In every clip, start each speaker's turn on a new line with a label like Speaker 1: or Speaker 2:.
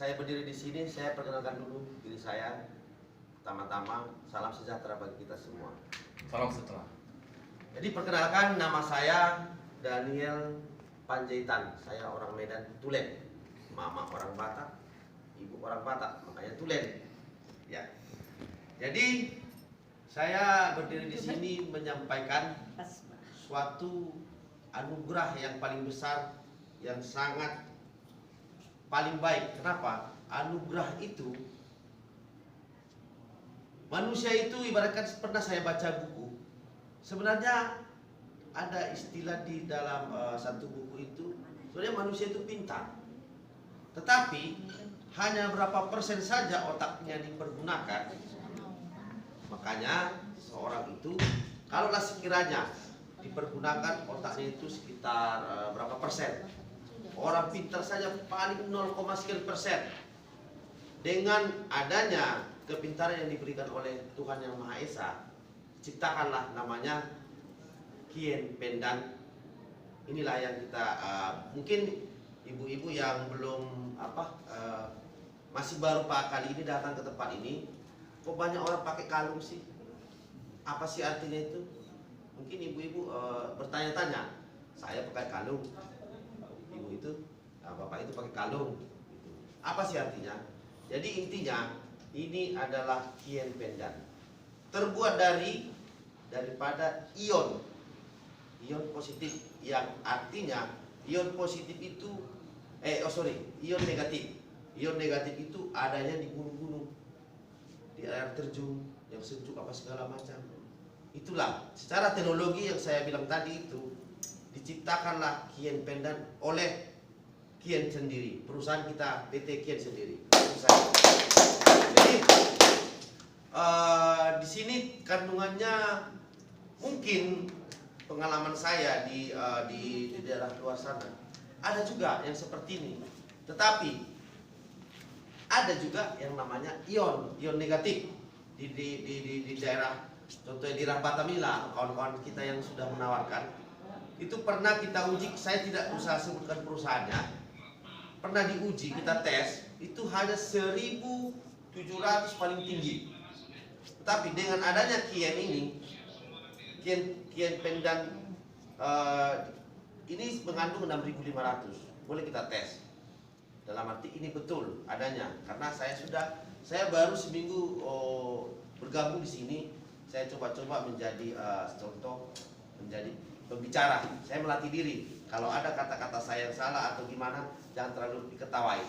Speaker 1: saya berdiri di sini, saya perkenalkan dulu diri saya. Pertama-tama, salam sejahtera bagi kita semua.
Speaker 2: Salam sejahtera.
Speaker 1: Jadi perkenalkan, nama saya Daniel Panjaitan. Saya orang Medan, Tulen. Mama orang Batak, ibu orang Batak, makanya Tulen. Ya. Jadi saya berdiri di sini menyampaikan suatu anugerah yang paling besar, yang sangat paling baik. Kenapa? Anugerah itu, manusia itu ibaratkan, pernah saya baca buku. Sebenarnya ada istilah di dalam satu buku itu, sebenarnya manusia itu pintar, tetapi hanya berapa persen saja otaknya dipergunakan. Makanya seorang itu, kalaulah sekiranya dipergunakan otaknya itu sekitar berapa persen, orang pintar saja paling 0, sekian persen. Dengan adanya kepintaran yang diberikan oleh Tuhan Yang Maha Esa, ciptakanlah namanya Kien Pendan. Inilah yang kita mungkin ibu-ibu yang belum masih baru kali ini datang ke tempat ini, kok banyak orang pakai kalung sih? Apa sih artinya itu? Mungkin ibu-ibu bertanya-tanya, saya pakai kalung, ibu itu, bapak itu pakai kalung. Apa sih artinya? Jadi intinya ini adalah Kien Pendan, terbuat daripada ion positif, yang artinya ion positif itu ion negatif. Ion negatif itu adanya di gunung-gunung, di air terjun yang sejuk apa segala macam. Itulah secara teknologi yang saya bilang tadi itu, diciptakanlah Kien Pendan oleh Kien sendiri, perusahaan kita PT Kien sendiri. Jadi di sini kandungannya mungkin pengalaman saya di daerah luar sana ada juga yang seperti ini, tetapi ada juga yang namanya ion negatif di daerah, contohnya di Batamila, kawan-kawan kita yang sudah menawarkan itu pernah kita uji. Saya tidak usah sebutkan perusahaannya, pernah diuji, kita tes, itu hanya 1.700 paling tinggi. Tetapi dengan adanya Kien ini, Kien Pendan ini mengandung 6.500, boleh kita tes. Dalam arti ini betul adanya, karena saya baru seminggu bergabung di sini. Saya coba-coba menjadi contoh, menjadi pembicara. Saya melatih diri. Kalau ada kata-kata saya yang salah atau gimana, jangan terlalu diketawain.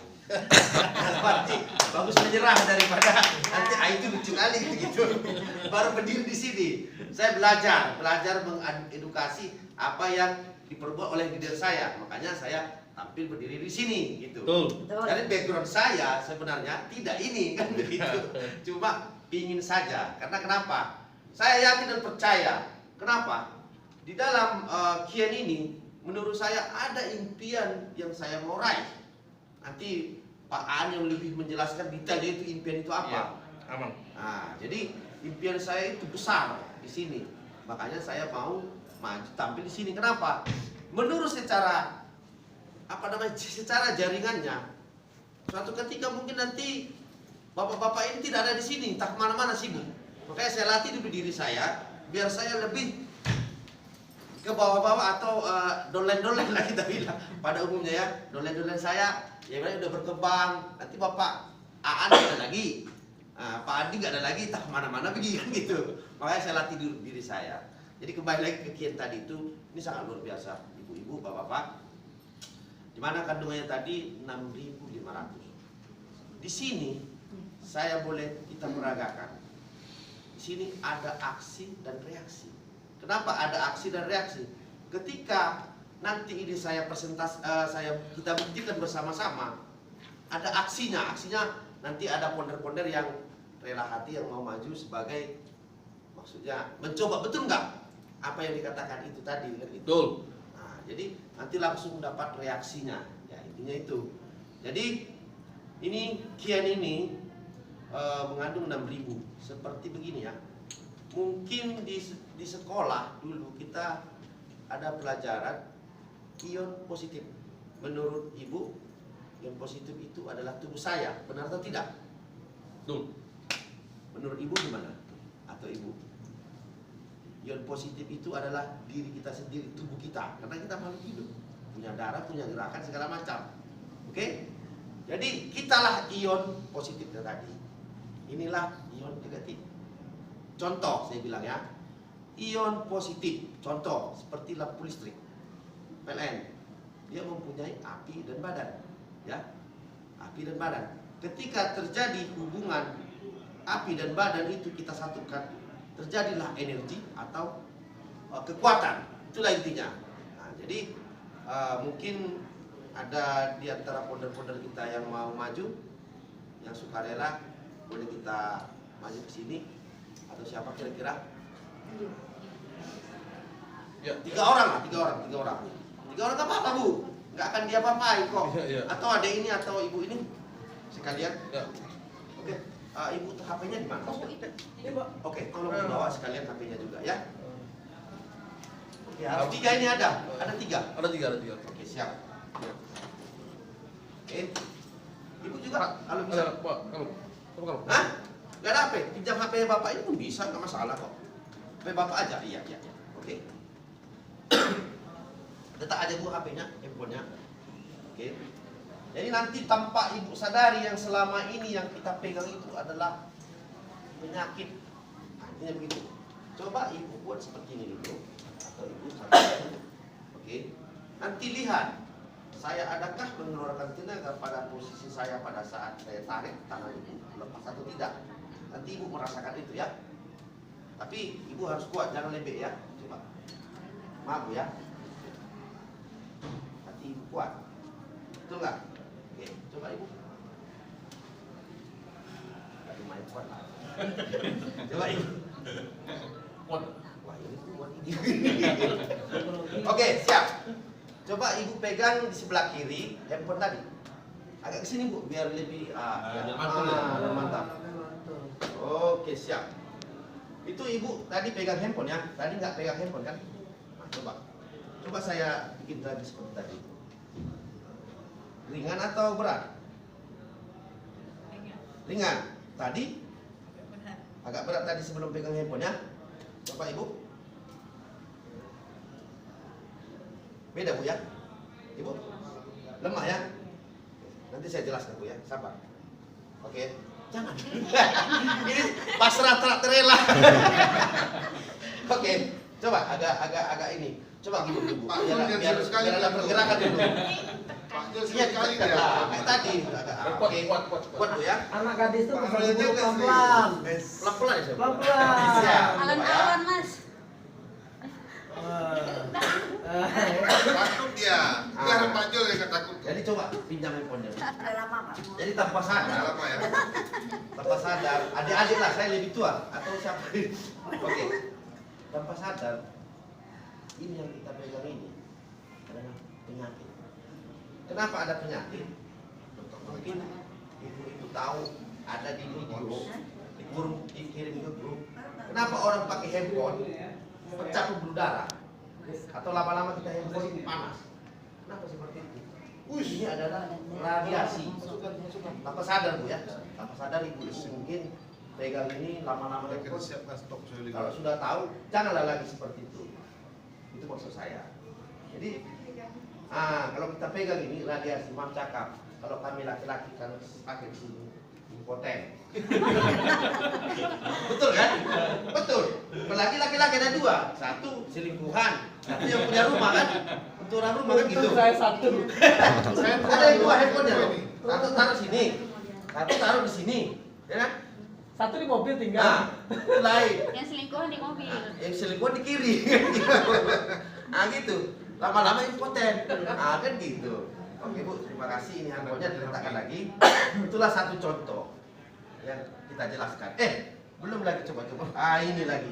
Speaker 1: Berarti bagus menyerah daripada nanti itu lucu kali gitu. Baru berdiri di sini, saya belajar mengedukasi apa yang diperbuat oleh diri saya. Makanya saya tampil berdiri di sini gitu. Jadi background saya sebenarnya tidak ini kan begitu. Cuma pingin saja. Karena kenapa? Saya yakin dan percaya. Kenapa? Di dalam Kien ini, menurut saya ada impian yang saya mau raih. Nanti Pak An yang lebih menjelaskan detailnya itu impian itu apa.
Speaker 2: Ya, aman.
Speaker 1: Nah, jadi impian saya itu besar di sini. Makanya saya mau maju tampil di sini. Kenapa? Menurut secara jaringannya, suatu ketika mungkin nanti bapak-bapak ini tidak ada di sini, entah kemana-mana sibuk. Makanya saya latih dulu diri saya, biar saya lebih ke bawah-bawah atau dolen-dolen lah kita bilang pada umumnya ya. Dolen-dolen saya ya udah berkembang, nanti bapak Aan nggak ada lagi, Pak Andi nggak ada lagi, tak kemana-mana pergi kan gitu. Makanya saya latih dulu diri saya. Jadi kembali lagi ke Kien tadi itu, ini sangat luar biasa, ibu-ibu, bapak-bapak. Dimana kandungannya tadi 6.500. Di sini saya boleh kita meragakan. Di sini ada aksi dan reaksi. Kenapa ada aksi dan reaksi? Ketika nanti ini saya kita buktikan bersama-sama, ada aksinya. Aksinya nanti ada ponder-ponder yang rela hati yang mau maju sebagai, maksudnya mencoba, betul nggak apa yang dikatakan itu tadi kan itu.
Speaker 2: Betul.
Speaker 1: Nah, jadi nanti langsung dapat reaksinya. Ya intinya itu. Jadi ini Kien ini mengandung 6.000 seperti begini ya. Mungkin di sekolah dulu kita ada pelajaran ion positif. Menurut ibu, ion positif itu adalah tubuh saya. Benar atau tidak?
Speaker 2: Betul.
Speaker 1: Menurut ibu gimana? Atau ibu? Ion positif itu adalah diri kita sendiri, tubuh kita. Karena kita makhluk hidup, punya darah, punya gerakan, segala macam. Oke? Jadi kitalah ion positif tadi. Inilah ion negatif. Contoh saya bilang ya, ion positif. Contoh seperti lampu listrik, PLN. Dia mempunyai api dan badan, ya, api dan badan. Ketika terjadi hubungan api dan badan itu kita satukan, terjadilah energi atau kekuatan. Itulah intinya. Nah, jadi mungkin ada di antara founder-founder kita yang mau maju, yang sukarela, boleh kita maju ke sini. Atau siapa kira-kira?
Speaker 2: Ya.
Speaker 1: Tiga orang gak apa-apa bu, nggak akan dia apa-apain kok.
Speaker 2: Ya.
Speaker 1: Atau ada ini atau ibu ini sekalian.
Speaker 2: Ya.
Speaker 1: Oke, ibu HP-nya di mana?
Speaker 3: Ini Pak.
Speaker 1: Oke, tolong dibawa sekalian HP-nya juga ya. Oke, harus tiga ini ada tiga.
Speaker 2: Ada tiga.
Speaker 1: Oke, siap. Oke, ibu juga kalau bisa.
Speaker 2: Pak, kalau.
Speaker 1: Hah? Gak ada HP, pinjam HP bapak ini pun bisa, nggak masalah kok. HP bapak aja, iya. Oke. Letak aja bu HP-nya, handphonenya. Oke. Jadi nanti tanpa ibu sadari yang selama ini yang kita pegang itu adalah penyakit. Artinya begitu. Coba ibu buat seperti ini dulu, atau ibu sadari. Oke. Nanti lihat, saya adakah mengeluarkan tenaga pada posisi saya pada saat saya tarik tangan ibu, lepas atau tidak? Nanti ibu merasakan itu ya. Tapi ibu harus kuat, jangan lembek ya. Coba. Maaf bu ya. Nanti ibu kuat. Betul nggak? Oke, coba ibu. Aduh, main kuat lah. Coba ibu.
Speaker 2: Kuat.
Speaker 1: Wah ini kuat ini. Oke, siap. Coba ibu pegang di sebelah kiri handphone tadi. Agak kesini bu, biar lebih mantap. Oke, siap. Itu ibu tadi pegang handphone ya. Tadi nggak pegang handphone kan? Nah, coba saya bikin lagi seperti tadi. Ringan atau berat? Ringan. Tadi agak berat tadi sebelum pegang handphone ya. Coba ibu. Beda bu ya. Ibu lemah ya. Nanti saya jelaskan bu ya. Sabar. Oke. Jangan. Ini pasrah tak terela. Oke, coba agak ini. Coba gini dulu. Biar ada pergerakan dulu. Iya sekali dia. Kayak tadi. Kuat bu ya.
Speaker 3: Anak gadis tuh bisa duduk pelan-pelan.
Speaker 1: Pelan-pelan ya.
Speaker 3: Pelan-pelan.
Speaker 4: Alon-alon mas.
Speaker 5: Takut dia. Dia harus panjul dia takut.
Speaker 1: Jadi coba pinjam handphonenya.
Speaker 4: Udah lama pak.
Speaker 1: Jadi tanpa sadar.
Speaker 5: Lama ya.
Speaker 1: Tanpa sadar, adik-adik lah, saya lebih tua atau siapa? Oke, tanpa sadar, ini yang kita pegang ini adalah penyakit. Kenapa ada penyakit? Mungkin ibu tahu ada di video, dikirim ke grup. Kenapa orang pakai handphone pecah pembuluh darah? Atau lama-lama kita handphone panas? Kenapa seperti itu? Ini adalah radiasi. Tanpa sadar bu ya, tanpa sadar ibu mungkin pegang ini lama-lama handphone. Kalau sudah tahu, janganlah lagi seperti itu. Itu maksud saya. Jadi, kalau kita pegang ini radiasi, maaf cakap. Kalau kami laki-laki kan pakai di sini impoten. Betul kan? Betul. Apalagi laki-laki ada dua, satu selingkuhan, satu yang punya rumah kan. Untuk orang rumah kan gitu.
Speaker 3: Saya satu.
Speaker 1: Ada yang dua handphonenya loh. Satu taruh sini, satu taruh di sini, ya kan?
Speaker 3: Satu di mobil tinggal.
Speaker 1: Nah, itu lain.
Speaker 4: Yang selingkuhan di mobil.
Speaker 1: Yang selingkuhan di kiri. Nah gitu. Lama-lama impoten. Nah kan gitu. Oke bu, terima kasih. Ini handphonenya diletakkan lagi. Itulah satu contoh yang kita jelaskan. Belum lagi coba-coba. Ini lagi.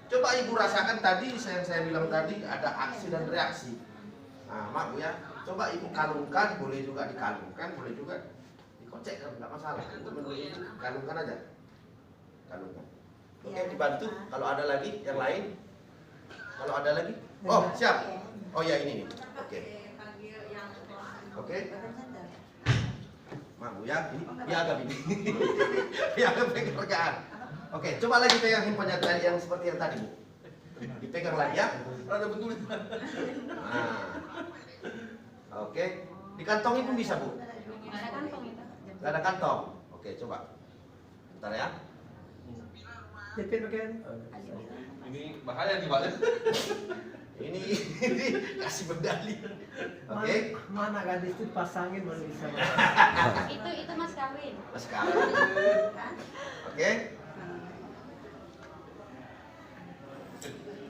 Speaker 1: Coba ibu rasakan tadi yang saya bilang tadi ada aksi dan reaksi. Nah, mak bu ya. Coba ibu kalungkan, boleh juga dikalungkan, boleh juga dikocekkan, nggak masalah. Itu menurut ibu kalungkan aja. Kalungkan. Oke, dibantu. Kalau ada lagi yang lain. Kalau ada lagi. Oh, siap. Oh ya ini nih. Oke. Oke. Mau ya, ini piagam ini. Piagam penghargaan. Oke, coba lagi pegang handphonenya yang seperti yang tadi, Bu. Dipegang lagi ya.
Speaker 2: Ada bentuknya.
Speaker 1: Nah. Oke, dikantongin pun bisa, Bu.
Speaker 4: Nggak ada kantong itu.
Speaker 1: Gak ada kantong. Oke, coba. Bentar ya.
Speaker 3: Jepit pakai.
Speaker 2: Ini bahaya nih, Pak.
Speaker 1: Ini kasih medali. Oke.
Speaker 3: Mana gadis itu pasangin baru bisa.
Speaker 4: Itu mas kawin.
Speaker 1: Mas kawin. Oke.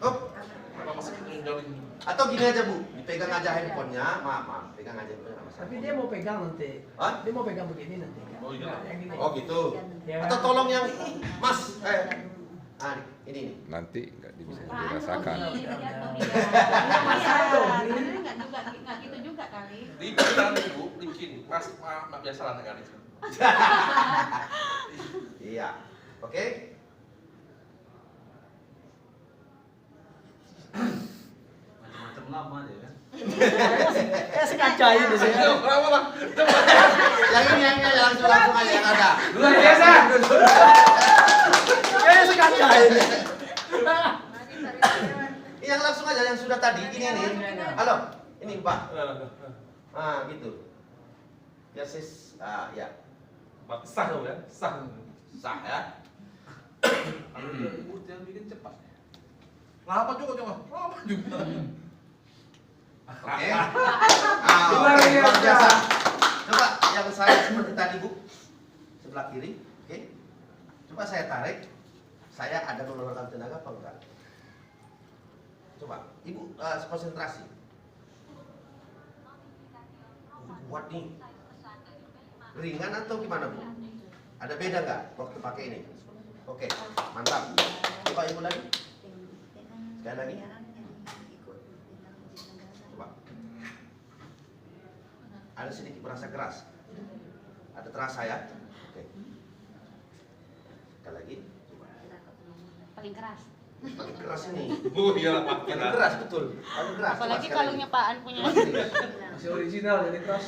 Speaker 1: Up.
Speaker 2: Apa masih jauh ini?
Speaker 1: Atau gini aja, Bu. Dipegang aja handphonenya. Maaf. Pegang aja handphonenya. nggak masalah.
Speaker 3: Tapi dia mau pegang nanti.
Speaker 1: Hah?
Speaker 3: Dia mau pegang begini nanti.
Speaker 2: Oh, iya.
Speaker 3: Yang ini.
Speaker 1: Oh gitu.
Speaker 3: Ya.
Speaker 1: Atau tolong yang Mas. Ini.
Speaker 6: Nanti nggak bisa
Speaker 4: Pak,
Speaker 6: dirasakan.
Speaker 4: Tommy, lihat Tommy.
Speaker 3: Masalah dong, ini.
Speaker 4: Nggak gitu juga kali.
Speaker 2: Licin Bu, licin. Mas, biasa lah negara itu.
Speaker 1: Iya. Oke.
Speaker 7: Macam-macam lama aja kan.
Speaker 3: Sekacain deh saya.
Speaker 2: Berapa, Bang?
Speaker 1: Yang ini yang langsung aja yang ada.
Speaker 2: Luar biasa.
Speaker 3: Kayaknya sekacain.
Speaker 1: Yang langsung aja yang sudah tadi. Ini. Halo. Ini Pak. Gitu. Ya sis. Ya.
Speaker 2: Sah dong ya, sah.
Speaker 1: Sah ya.
Speaker 2: Kalau dia ribut yang bikin cepat. Lama juga. Lama juga.
Speaker 1: Oke.
Speaker 3: Luar
Speaker 1: Luar
Speaker 3: biasa.
Speaker 1: biasa. Coba yang saya seperti tadi, Bu. Sebelah kiri. Oke. Coba saya tarik. Saya ada mengeluarkan tenaga apa enggak? Coba, Ibu konsentrasi. Kuat nih. Ringan atau gimana, Bu? Ada beda nggak waktu pakai ini? Oke, mantap. Coba Ibu lagi. Sekali lagi. Coba. Ada sedikit merasa keras. Ada terasa ya? Oke. Sekali lagi. Coba.
Speaker 4: Paling keras.
Speaker 1: Paling keras ini.
Speaker 2: Oh iya, Pak.
Speaker 1: Paling keras betul. Paling keras. Coba
Speaker 4: Apalagi
Speaker 1: sekali
Speaker 4: kalungnya
Speaker 1: lagi.
Speaker 4: Paan punya.
Speaker 1: Coba serius.
Speaker 3: Masih original jadi keras.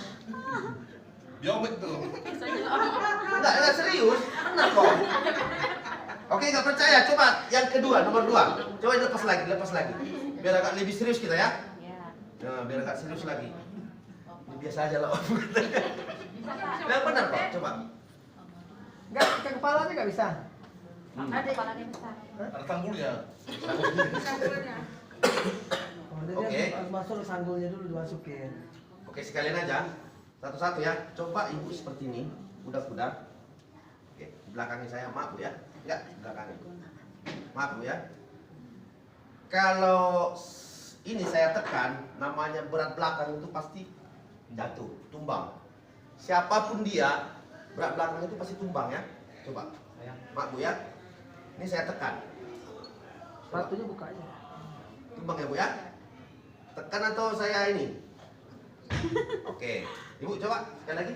Speaker 2: Biomik tuh.
Speaker 1: Enggak serius. Benar kok. Oke, nggak percaya. Coba yang kedua, nomor 2. Coba lepas lagi. Biar agak lebih serius kita ya.
Speaker 4: Ya.
Speaker 1: Nah, biar agak serius lagi. Ini biasa aja lah. Yang benar kok. Coba.
Speaker 3: Enggak, ke kepalanya enggak bisa.
Speaker 4: Ada kepalanya besar.
Speaker 2: Ada tanggulnya.
Speaker 3: Oh, jadi
Speaker 1: Oke.
Speaker 3: harus masuk sanggulnya dulu dimasukin.
Speaker 1: Oke, sekalian aja. Satu-satu ya. Coba Ibu seperti ini. Budak-budak. Oke, di belakangnya saya. Maaf Bu ya. Enggak, di belakangnya. Maaf Bu ya. Kalau ini saya tekan, namanya berat belakang itu pasti jatuh, tumbang. Siapapun dia, berat belakang itu pasti tumbang ya. Coba. Maaf Bu ya. Ini saya tekan. Coba.
Speaker 3: Sepatunya bukanya.
Speaker 1: Tumbang ya Bu ya. Tekan atau saya ini? Oke. Ibu coba sekali lagi.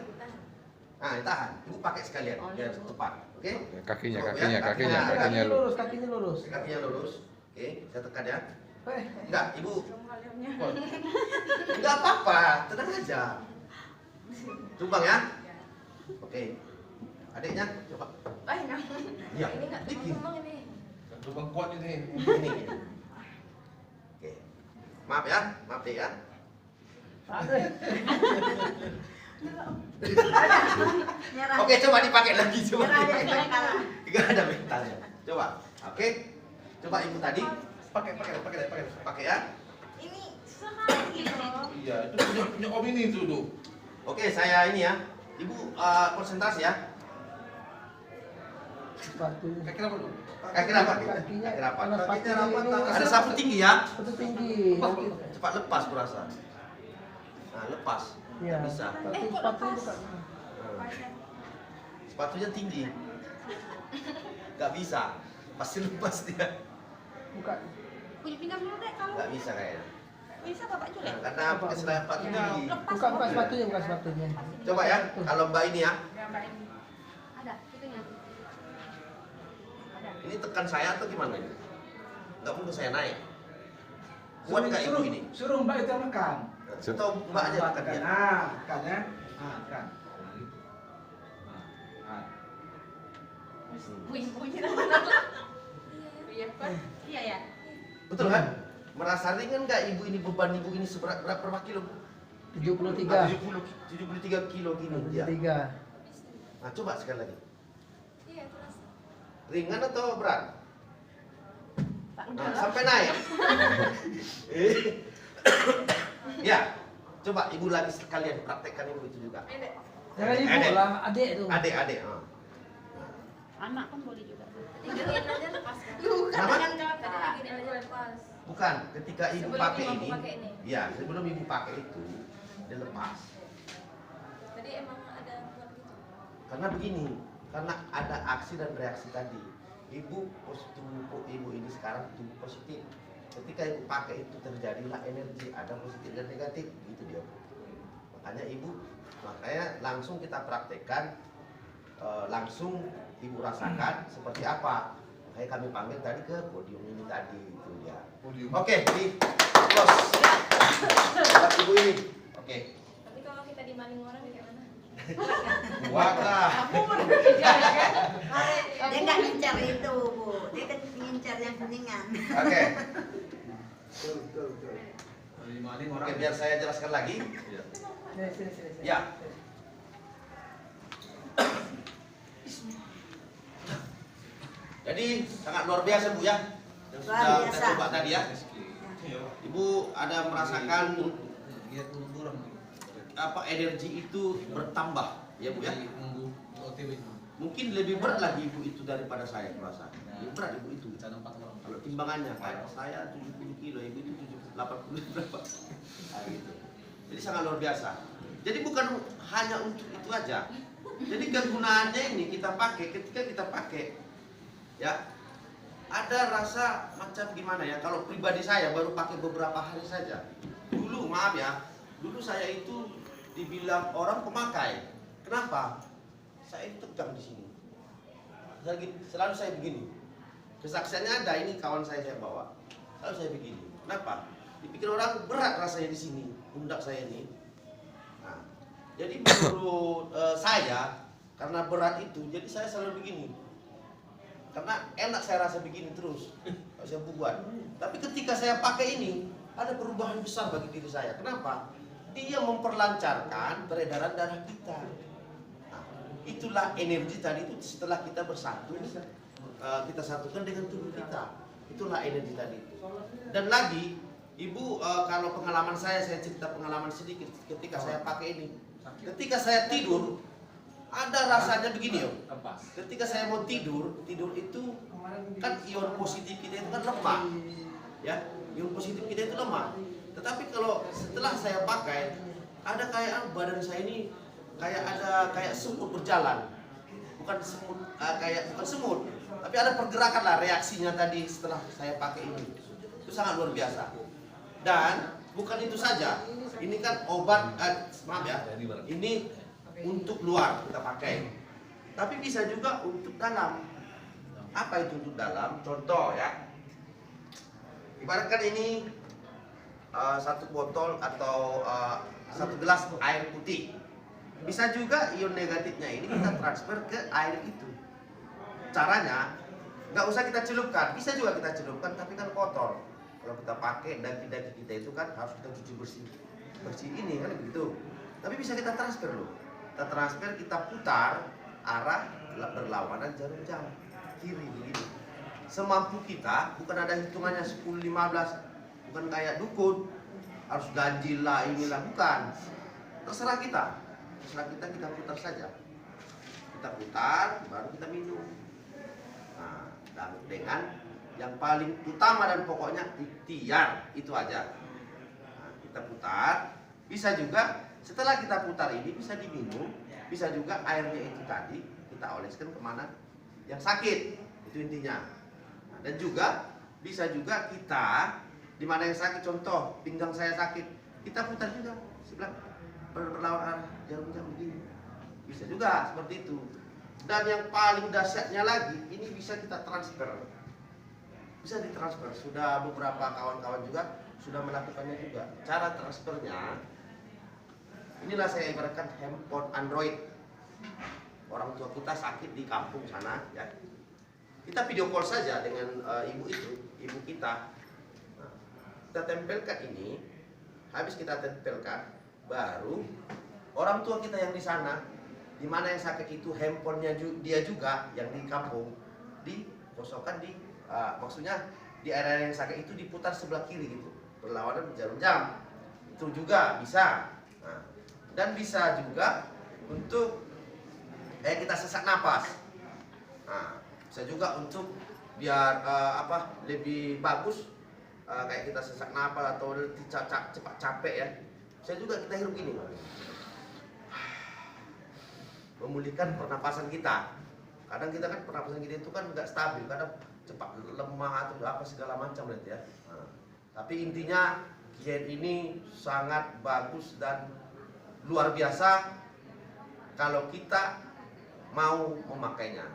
Speaker 1: Nah, tahan. Ibu pakai sekalian biar cepat. Oke?
Speaker 6: Kakinya,
Speaker 1: Coba,
Speaker 6: kakinya,
Speaker 1: ya.
Speaker 6: kakinya,
Speaker 1: Kakinya
Speaker 6: kakinya lu.
Speaker 3: Kakinya lurus.
Speaker 1: Kakinya lurus. Oke, saya tekan ya.
Speaker 3: Eh,
Speaker 1: Enggak, Ibu. Enggak apa-apa, tenang aja. Tumbang ya. Oke. Adiknya coba. Iya. Dikit.
Speaker 2: Lubang kuat ini.
Speaker 1: Ini. Oke. Maaf ya, maaf deh ya.
Speaker 3: ada.
Speaker 1: Oke, coba dipakai lagi coba.
Speaker 4: Jangan kalah.
Speaker 1: Enggak ada mentalnya. Coba. Oke. Coba Ibu tadi pakai ya.
Speaker 4: Ini sekali loh.
Speaker 2: Iya, itu punya Om ini tuh, Du.
Speaker 1: Oke, saya ini ya. Ibu konsentrasi ya.
Speaker 3: Sepatunya.
Speaker 2: Kaki apa, Du?
Speaker 1: Kaki rapat.
Speaker 3: Kakinya.
Speaker 1: Kaki rapat.
Speaker 3: Karena sepatunya ini
Speaker 1: Ada sapu tinggi ya.
Speaker 3: sepatu tinggi.
Speaker 1: Cepat lepas kurasa. Nah, lepas.
Speaker 3: Iya.
Speaker 1: Nggak bisa.
Speaker 3: Sepatunya bukan.
Speaker 1: Sepatunya tinggi. Gak bisa. Pasti lepas dia.
Speaker 3: Bukan.
Speaker 4: Punya pinjam dulu deh kalau
Speaker 1: Gak bisa kayaknya.
Speaker 4: bisa Bapak Jul ya.
Speaker 1: Nah, karena pakai sepatu tinggi.
Speaker 3: Bukan sepatunya, bukan sepatunya.
Speaker 1: Coba ya, kalau Mbak ini ya.
Speaker 4: Ada itunya. Ada.
Speaker 1: Ini tekan saya atau gimana ini? Gak mungkin saya naik. Kuat gak Ibu ini?
Speaker 7: Suruh Mbak itu menekan.
Speaker 1: Atau Mbak aja tekan dia?
Speaker 7: Nah, tekan ya. Nah, tekan.
Speaker 4: Bunyi-bunyi lama-lama. Iya kan? Iya ya.
Speaker 1: Betul kan? Merasa ringan nggak ibu ini, beban ibu ini berapa kilo?
Speaker 3: 73.
Speaker 1: 73 kilo gini dia.
Speaker 3: 73.
Speaker 1: Nah, coba sekali lagi.
Speaker 4: Iya, terasa.
Speaker 1: Ringan atau berat?
Speaker 4: Tak
Speaker 1: Nah,
Speaker 4: enggak.
Speaker 1: sampai naik. Ya, coba ibu lagi sekalian praktekkan ibu itu juga.
Speaker 3: Jangan ibu lah, adik itu.
Speaker 1: Adik-adik.
Speaker 4: Anak kan boleh juga.
Speaker 6: Diginiin aja lepas kan?
Speaker 4: Bukan
Speaker 1: Kenapa?
Speaker 4: dengan
Speaker 6: Tadi
Speaker 4: kakak.
Speaker 6: diginiin aja lepas.
Speaker 1: Bukan, ketika ibu
Speaker 6: Sebelum
Speaker 1: pakai
Speaker 6: ibu
Speaker 1: ini,
Speaker 6: pakai ini.
Speaker 1: ya sebelum ibu pakai itu, dia lepas.
Speaker 6: Tadi emang ada buat gitu.
Speaker 1: Karena begini, karena ada aksi dan reaksi tadi. Ibu tubuh ibu ini sekarang tubuh positif. Ketika ibu pakai itu terjadilah energi, ada positif dan negatif, gitu dia. Makanya langsung kita praktekkan, langsung ibu rasakan seperti apa. Makanya kami panggil tadi ke podium ini tadi, itu dia.
Speaker 2: Podium.
Speaker 1: Oke, di close. Buat ibu ini. Oke.
Speaker 6: Tapi kalau kita dimaling orang kayak mana?
Speaker 1: Kuat lah.
Speaker 8: Dia nggak ngincar itu, Bu. Dia kan ngincar yang kuningan.
Speaker 1: Oke.
Speaker 7: Dari maling orang.
Speaker 1: Oke, biar saya jelaskan lagi.
Speaker 7: Iya.
Speaker 3: Sini.
Speaker 1: Ya. Jadi sangat luar biasa Bu ya. Yang
Speaker 8: Luar
Speaker 1: sudah kita
Speaker 8: biasa.
Speaker 1: coba tadi ya. Ibu ada merasakan
Speaker 7: Dia turun orang.
Speaker 1: apa energi itu bertambah ya Bu ya.
Speaker 7: Nunggu OTW.
Speaker 1: Mungkin lebih berat lagi Ibu itu daripada saya merasa. Lebih berat Ibu itu.
Speaker 7: Sana 4 orang.
Speaker 1: Kalau timbangannya kan saya 70 kilo, Ibu itu 80 berapa. Nah, gitu. Jadi sangat luar biasa. Jadi bukan hanya untuk itu aja. Jadi kegunaannya ini kita pakai, ketika kita pakai ya ada rasa macam gimana ya, kalau pribadi saya baru pakai beberapa hari saja. Dulu maaf ya, dulu saya itu dibilang orang pemakai. Kenapa? Saya itu tegang di sini. Selalu saya begini. Kesaksiannya ada, ini kawan saya bawa. Selalu saya begini. Kenapa? Dipikir orang berat rasanya di sini, pundak saya ini. Nah, jadi menurut saya karena berat itu, jadi saya selalu begini. Karena enak saya rasa begini terus, kalau saya buat. Tapi ketika saya pakai ini, ada perubahan besar bagi diri saya. Kenapa? Dia memperlancarkan peredaran darah kita. Nah, itulah energi tadi itu setelah kita bersatu, kita satukan dengan tubuh kita. Itulah energi tadi. Dan lagi, Ibu, kalau pengalaman saya cerita pengalaman sedikit ketika saya pakai ini. Ketika saya tidur, ada rasanya begini yo.
Speaker 7: Lepas.
Speaker 1: Ketika saya mau tidur itu kan ion positif kita itu kan lemah. Ya, ion positif kita itu lemah. Tetapi kalau setelah saya pakai, ada kayak badan saya ini kayak semut berjalan. Bukan semut bukan semut, tapi ada pergerakan lah reaksinya tadi setelah saya pakai ini. Itu sangat luar biasa. Dan bukan itu saja. Ini kan obat maaf ya. Ini untuk luar kita pakai. Tapi bisa juga untuk dalam. Apa itu untuk dalam? Contoh ya. Ibaratkan ini satu botol atau satu gelas air putih. Bisa juga ion negatifnya ini kita transfer ke air itu. Caranya nggak usah kita celupkan, bisa juga kita celupkan tapi kan kotor. Kalau kita pakai daki-daki kita itu kan harus kita cuci bersih ini kan begitu. Tapi bisa kita transfer loh. Kita transfer, kita putar arah berlawanan jarum jam kiri begini. Semampu kita, bukan ada hitungannya 10, 15, bukan kayak dukun harus ganjil lah inilah, bukan. Terserah kita kita putar saja. Kita putar baru kita minum. Nah, dan dengan yang paling utama dan pokoknya ikhtiar itu aja. Nah, kita putar, bisa juga setelah kita putar ini bisa diminum, bisa juga airnya itu tadi kita oleskan kemana yang sakit, itu intinya. Nah, dan juga bisa juga kita di mana yang sakit, contoh pinggang saya sakit, kita putar juga sebelah berlawan arah jarum jam begini, bisa juga seperti itu. Dan yang paling dahsyatnya lagi, ini bisa kita transfer. Bisa ditransfer, sudah beberapa kawan-kawan juga sudah melakukannya juga. Cara transfernya, inilah saya ibaratkan handphone Android. orang tua kita sakit di kampung sana, ya. Kita video call saja dengan ibu kita. Nah, kita tempelkan ini, habis kita tempelkan, baru orang tua kita yang di sana, di mana yang sakit itu handphonenya dia juga yang di kampung, dikosongkan maksudnya di area yang sakit itu diputar sebelah kiri gitu, berlawanan jarum jam. Itu juga bisa. Nah, dan bisa juga untuk kita sesak napas. Nah, bisa juga untuk biar lebih bagus kayak kita sesak napas atau cepat capek ya. Bisa juga kita hirup gini, memulihkan pernapasan kita. Kadang kita kan pernapasan kita itu kan nggak stabil, kadang cepat lemah atau apa segala macam ya. Nah, tapi intinya kiat ini sangat bagus dan luar biasa kalau kita mau memakainya.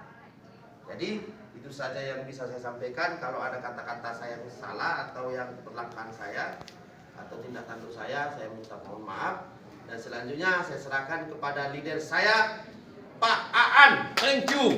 Speaker 1: Jadi itu saja yang bisa saya sampaikan. Kalau ada kata-kata saya yang salah atau yang perlangkaan saya atau tindak tanduk saya minta mohon maaf. Dan selanjutnya saya serahkan kepada leader saya, Pak Aan.
Speaker 2: Thank you.